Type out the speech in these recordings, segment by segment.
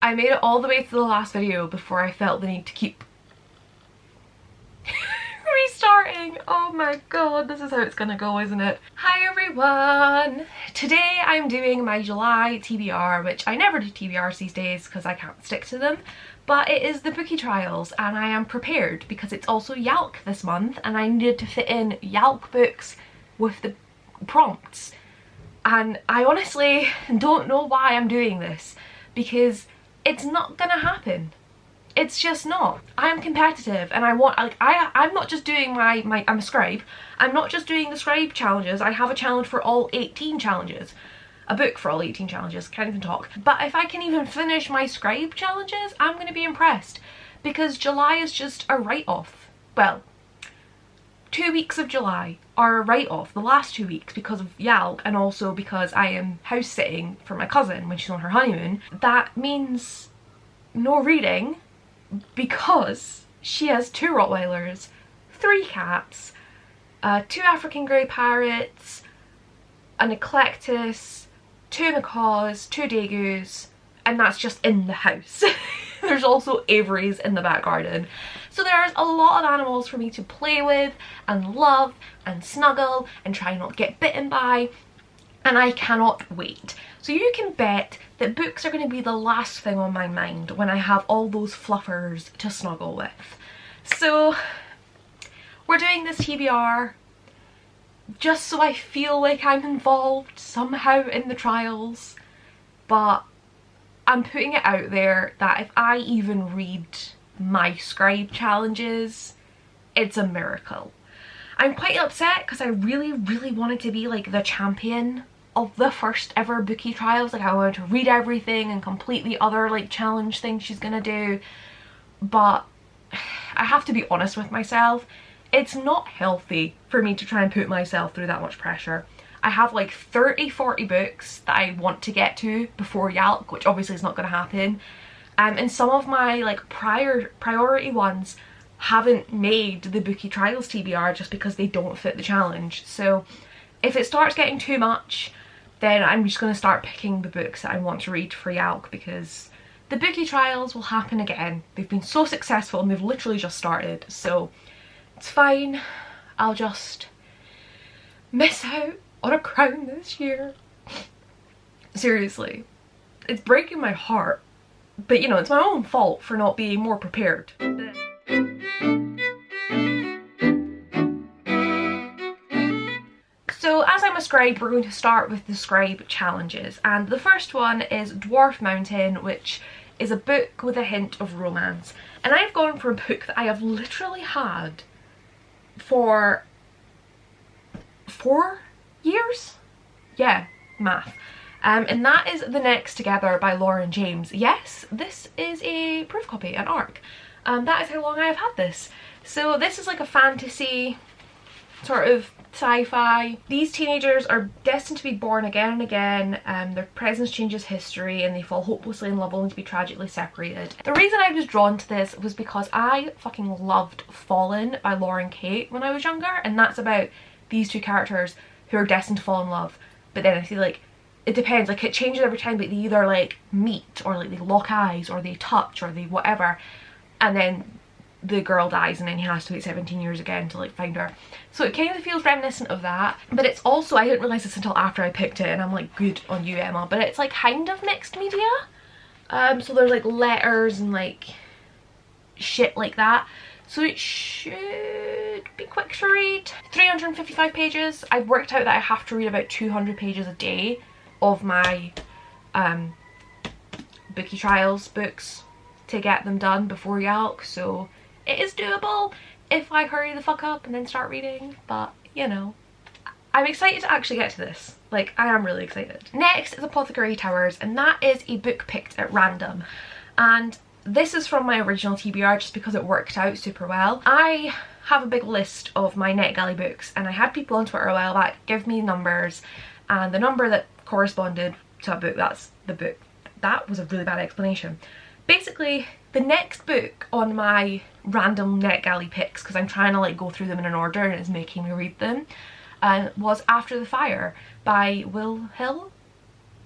I made it all the way to the last video before I felt the need to keep restarting. Oh my god, this is how it's gonna go, isn't it? Hi everyone! Today I'm doing my July TBR, which I never do TBRs these days because I can't stick to them, but it is the bookie trials and I am prepared because it's also Yalk this month and I needed to fit in Yalk books with the prompts. And I honestly don't know why I'm doing this because it's not gonna happen. It's just not. I am competitive and I want, like, I'm not just doing I'm a scribe. I'm not just doing the scribe challenges. I have a challenge for all 18 challenges. A book for all 18 challenges, can't even talk. But if I can even finish my scribe challenges, I'm gonna be impressed because July is just a write-off. Well, 2 weeks of July are a write-off, the last 2 weeks, because of Yalk and also because I am house sitting for my cousin when she's on her honeymoon. That means no reading, because she has 2 Rottweilers, 3 cats, 2 African grey parrots, an eclectus, 2 macaws, 2 dagoos, and that's just in the house. There's also aviaries in the back garden. So there's a lot of animals for me to play with and love and snuggle and try not get bitten by, and I cannot wait. So you can bet that books are going to be the last thing on my mind when I have all those fluffers to snuggle with. So we're doing this TBR just so I feel like I'm involved somehow in the trials, but I'm putting it out there that if I even read my scribe challenges, it's a miracle. I'm quite upset because I really wanted to be like the champion of the first ever bookie trials. Like I wanted to read everything and complete the other like challenge thing she's gonna do, but I have to be honest with myself, it's not healthy for me to try and put myself through that much pressure. I have like 30-40 books that I want to get to before Yalk, which obviously is not going to happen, and some of my like priority ones haven't made the bookie trials TBR just because they don't fit the challenge. So if it starts getting too much, then I'm just going to start picking the books that I want to read for Yalk, because the bookie trials will happen again. They've been so successful and they've literally just started, so it's fine. I'll just miss out on a crown this year. Seriously, it's breaking my heart, but you know, it's my own fault for not being more prepared. So as I'm a scribe, we're going to start with the scribe challenges, and the first one is Dwarf Mountain, which is a book with a hint of romance. And I've gone for a book that I have literally had for 4 years? Yeah, math. And that is The Next Together by Lauren James. Yes, this is a proof copy, an ARC. That is how long I have had this. So this is like a fantasy sort of sci-fi. These teenagers are destined to be born again and again. Their presence changes history and they fall hopelessly in love only to be tragically separated. The reason I was drawn to this was because I fucking loved Fallen by Lauren Kate when I was younger, and that's about these 2 characters who are destined to fall in love, but then I feel like it depends, like it changes every time, but they either like meet or like they lock eyes or they touch or they whatever, and then the girl dies and then he has to wait 17 years again to like find her. So it kind of feels reminiscent of that, but it's also, I didn't realise this until after I picked it and I'm like, good on you, Emma, but it's like kind of mixed media. So there's like letters and like shit like that, so it should be quick to read. 355 pages. I've worked out that I have to read about 200 pages a day of my bookie trials books to get them done before Yalk, so it is doable if I hurry the fuck up and then start reading, but you know, I'm excited to actually get to this. Like, I am really excited. Next is Apothecary Towers, and that is a book picked at random, and this is from my original TBR just because it worked out super well. I have a big list of my NetGalley books and I had people on Twitter a while back give me numbers, and the number that corresponded to a book, that's the book. That was a really bad explanation. Basically, the next book on my random NetGalley picks, because I'm trying to like go through them in an order and it's making me read them, was After the Fire by Will Hill.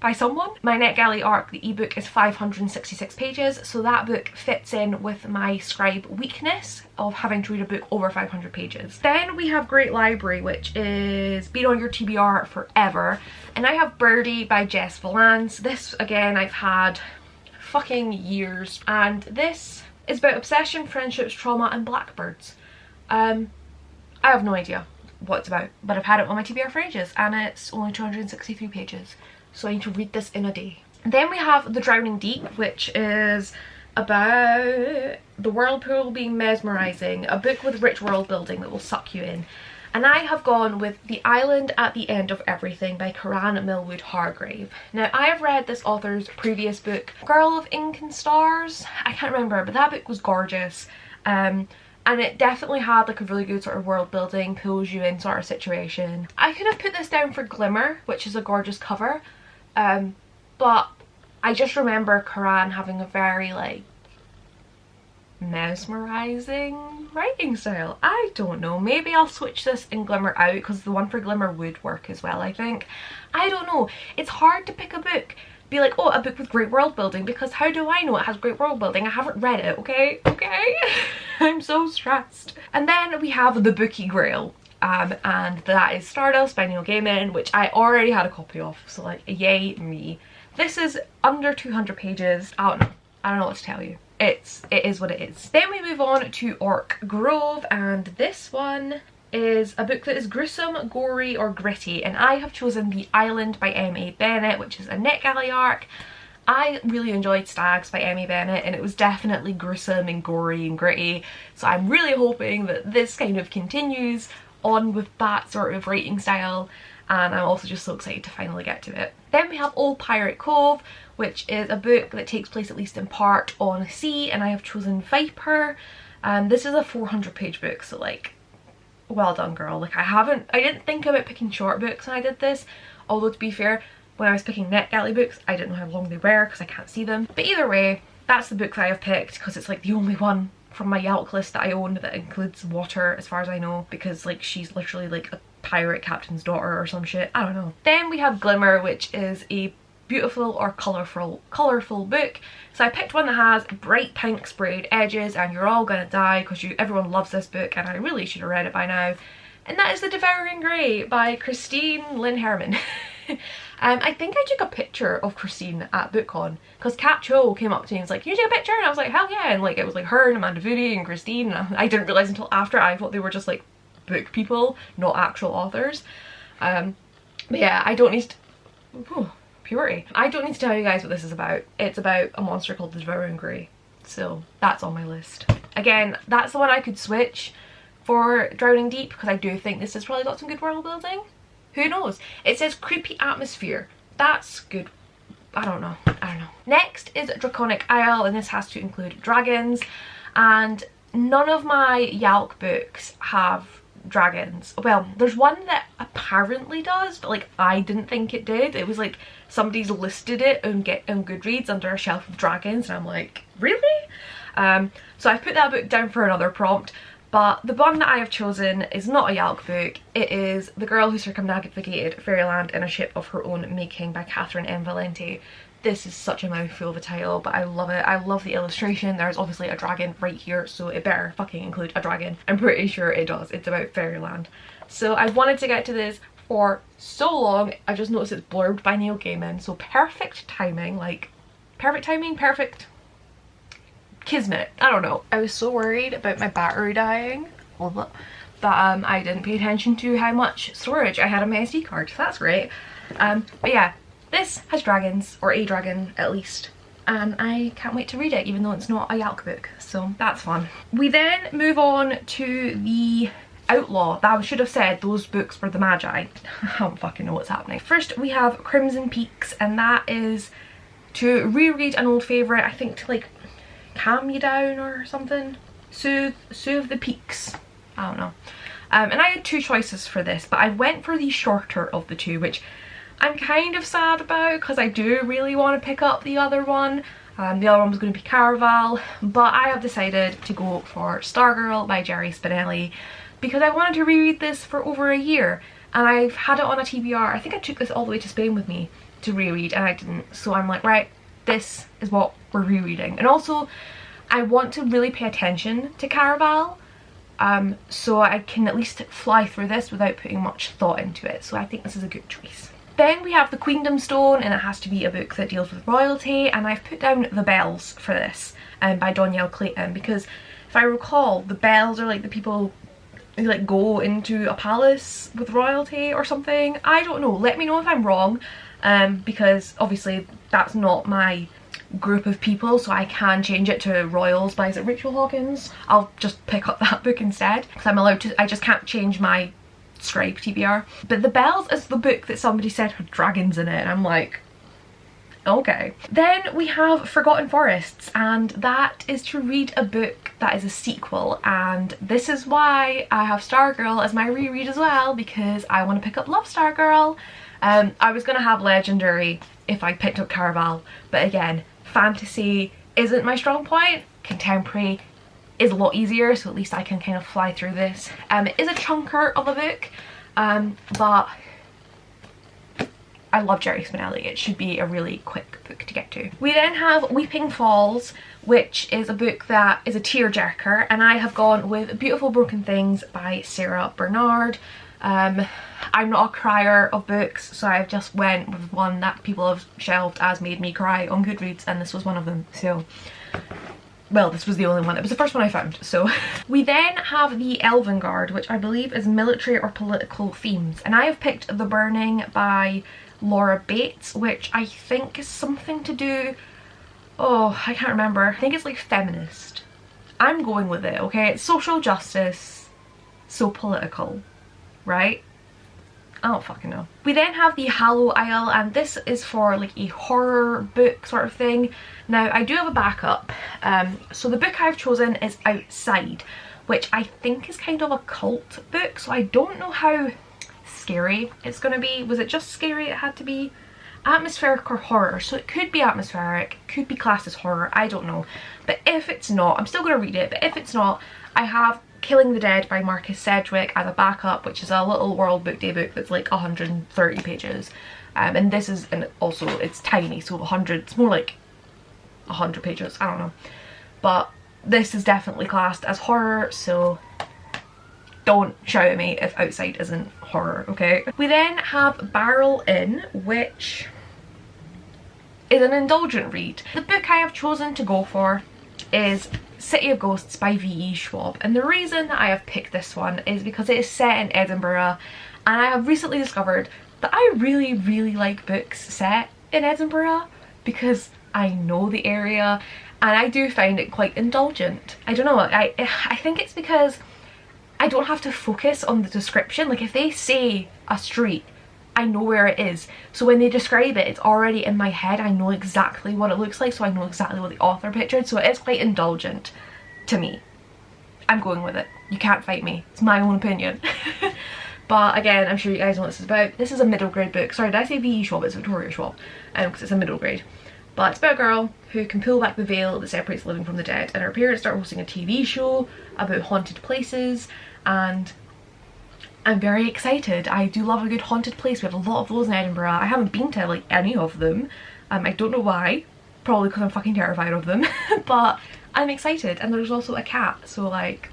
by someone. My NetGalley arc, the ebook, is 566 pages, so that book fits in with my Scribe weakness of having to read a book over 500 pages. Then we have Great Library, which is been on your TBR forever, and I have Birdie by Jess Valance. This, again, I've had fucking years, and this is about obsession, friendships, trauma, and blackbirds. I have no idea what it's about, but I've had it on my TBR for ages, and it's only 263 pages, so I need to read this in a day. And then we have The Drowning Deep, which is about the whirlpool being mesmerising, a book with rich world building that will suck you in. And I have gone with The Island at the End of Everything by Karan Millwood Hargrave. Now, I have read this author's previous book, Girl of Ink and Stars. I can't remember, but that book was gorgeous. And it definitely had like a really good sort of world building, pulls you in sort of situation. I could have put this down for Glimmer, which is a gorgeous cover, but I just remember Karan having a very like mesmerizing writing style. I don't know, maybe I'll switch this in Glimmer out because the one for Glimmer would work as well, I think. I don't know, it's hard to pick a book, be like, oh, a book with great world building, because how do I know it has great world building? I haven't read it, okay? I'm so stressed. And then we have The Bookie Grail, and that is Stardust by Neil Gaiman, which I already had a copy of, so like, yay me. This is under 200 pages. I don't know what to tell you. It is what it is. Then we move on to Orc Grove, and this one is a book that is gruesome, gory, or gritty, and I have chosen The Island by M.A. Bennett, which is a NetGalley arc. I really enjoyed Stags by M.A. Bennett, and it was definitely gruesome and gory and gritty, so I'm really hoping that this kind of continues on with that sort of writing style, and I'm also just so excited to finally get to it. Then we have Old Pirate Cove, which is a book that takes place at least in part on sea, and I have chosen Viper. This is a 400-page book, so like, well done, girl. Like, I didn't think about picking short books when I did this, although to be fair, when I was picking NetGalley books, I didn't know how long they were because I can't see them. But either way, that's the book that I have picked because it's like the only one from my Yalk list that I own that includes water, as far as I know, because like she's literally like a pirate captain's daughter or some shit. I don't know. Then we have Glimmer, which is a beautiful or colourful book. So I picked one that has bright pink sprayed edges, and you're all gonna die because everyone loves this book, and I really should have read it by now. And that is The Devouring Grey by Christine Lynn Herman. I think I took a picture of Christine at BookCon because Kat Cho came up to me and was like, can you take a picture? And I was like, hell yeah. And like, it was like her and Emmanovella and Christine, and I didn't realise until after. I thought they were just like book people, not actual authors. But yeah, I don't need to... Ooh, purity. I don't need to tell you guys what this is about. It's about a monster called the Devouring Grey. So that's on my list. Again, that's the one I could switch for Drowning Deep because I do think this has probably got some good world building. Who knows? It says creepy atmosphere. That's good. I don't know. Next is Draconic Isle, and this has to include dragons, and none of my Yalk books have dragons. Well, there's one that apparently does, but like I didn't think it did. It was like somebody's listed it on Goodreads under a shelf of dragons, and I'm like, really? So I've put that book down for another prompt. But the one that I have chosen is not a Yalk book. It is The Girl Who Circumnavigated Fairyland in a Ship of Her Own Making by Catherine M. Valente. This is such a mouthful of a title, but I love it. I love the illustration. There's obviously a dragon right here, so it better fucking include a dragon. I'm pretty sure it does. It's about fairyland. So I've wanted to get to this for so long. I just noticed it's blurbed by Neil Gaiman, so perfect timing. Like, perfect timing, perfect... kismet. I don't know. I was so worried about my battery dying that I didn't pay attention to how much storage I had on my SD card. So that's great. But yeah, this has dragons, or a dragon at least, and I can't wait to read it, even though it's not a Yalk book, so that's fun. We then move on to the Outlaw. That I should have said those books were the Magi. I don't fucking know what's happening. First we have Crimson Peaks, and that is to reread an old favourite, I think, to like calm you down or something. Soothe the peaks. I don't know. And I had two choices for this, but I went for the shorter of the two, which I'm kind of sad about because I do really want to pick up the other one. The other one was going to be Caraval, but I have decided to go for Stargirl by Jerry Spinelli because I wanted to reread this for over a year, and I've had it on a TBR. I think I took this all the way to Spain with me, to reread and I didn't, so I'm like, right, this is what we're rereading. And also I want to really pay attention to Caraval, so I can at least fly through this without putting much thought into it, so I think this is a good choice. Then we have the Queendom Stone, and it has to be a book that deals with royalty, and I've put down The Bells for this, by Donielle Clayton, because if I recall, the bells are like the people who like go into a palace with royalty or something. I don't know, let me know if I'm wrong, because obviously that's not my group of people, so I can change it to Royals by, is it Rachel Hawkins? I'll just pick up that book instead, because I'm allowed to, I just can't change my Scribe TBR. But The Bells is the book that somebody said had dragons in it, and I'm like, okay. Then we have Forgotten Forests, and that is to read a book that is a sequel, and this is why I have Stargirl as my reread as well, because I want to pick up Love Stargirl. I was gonna have Legendary if I picked up Caraval, but again, fantasy isn't my strong point. Contemporary is a lot easier, so at least I can kind of fly through this. It is a chunker of a book, but I love Jerry Spinelli. It should be a really quick book to get to. We then have Weeping Falls, which is a book that is a tearjerker, and I have gone with Beautiful Broken Things by Sarah Bernard. I'm not a crier of books, so I've just went with one that people have shelved as made me cry on Goodreads, and this was one of them. So, well, this was the only one. It was the first one I found, so. We then have The Elven Guard, which I believe is military or political themes, and I have picked The Burning by Laura Bates, which I think is something to do, oh, I can't remember. I think it's like feminist. I'm going with it, okay? It's social justice, so political, right? I don't fucking know. We then have The Hallow Isle, and this is for like a horror book sort of thing. Now, I do have a backup. So the book I've chosen is Outside, which I think is kind of a cult book, so I don't know how scary it's gonna be. Was it just scary? It had to be atmospheric or horror, so it could be atmospheric, could be classed as horror, I don't know. But if it's not, I'm still gonna read it, but if it's not, I have Killing the Dead by Marcus Sedgwick as a backup, which is a little World Book Day book that's like 130 pages. And this is, and also it's tiny, so 100, it's more like 100 pages, I don't know. But this is definitely classed as horror, so don't shout at me if Outside isn't horror, okay? We then have Barrel Inn, which is an indulgent read. The book I have chosen to go for is City of Ghosts by V.E. Schwab, and the reason that I have picked this one is because it is set in Edinburgh, and I have recently discovered that I really like books set in Edinburgh because I know the area and I do find it quite indulgent. I don't know, I think it's because I don't have to focus on the description. Like if they say a street, I know where it is, so when they describe it, it's already in my head. I know exactly what it looks like, so I know exactly what the author pictured, so it is quite indulgent to me. I'm going with it. You can't fight me. It's my own opinion. But again, I'm sure you guys know what this is about. This is a middle grade book. Sorry, did I say V.E. Schwab? It's Victoria Schwab, because it's a middle grade. But it's about a girl who can pull back the veil that separates the living from the dead, and her parents start hosting a TV show about haunted places, and I'm very excited. I do love a good haunted place. We have a lot of those in Edinburgh. I haven't been to like any of them. I don't know why. Probably because I'm fucking terrified of them. But I'm excited, and there's also a cat, so like.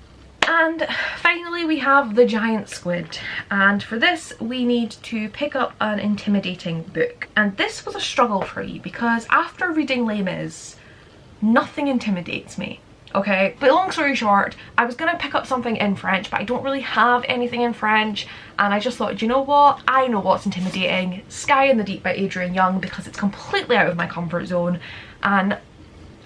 And finally we have The Giant Squid, and for this we need to pick up an intimidating book. And this was a struggle for me because after reading Les Mis, nothing intimidates me. Okay, but long story short, I was gonna pick up something in French, but I don't really have anything in French, and I just thought, do you know what? I know what's intimidating. Sky in the Deep by Adrienne Young, because it's completely out of my comfort zone, and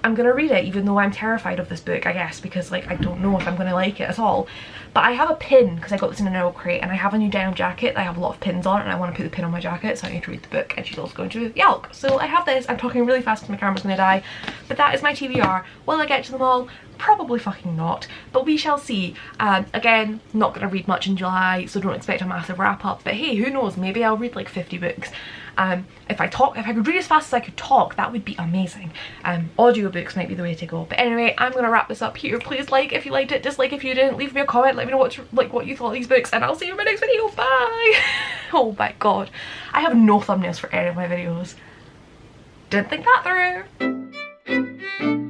I'm gonna read it even though I'm terrified of this book, I guess, because like I don't know if I'm gonna like it at all. But I have a pin because I got this in an owl crate, and I have a new denim jacket that I have a lot of pins on, and I want to put the pin on my jacket, so I need to read the book, and she's also going to Yelk. So I have this. I'm talking really fast because my camera's gonna die, but that is my TBR. Will I get to them all? Probably fucking not, but we shall see. Again, not gonna read much in July, so don't expect a massive wrap up, but hey, who knows, maybe I'll read like 50 books. If I could read as fast as I could talk, that would be amazing. Audiobooks might be the way to go. But anyway, I'm gonna wrap this up here. Please like if you liked it, dislike if you didn't, leave me a comment, let me know what you thought of these books, and I'll see you in my next video. Bye! Oh my god, I have no thumbnails for any of my videos. Didn't think that through.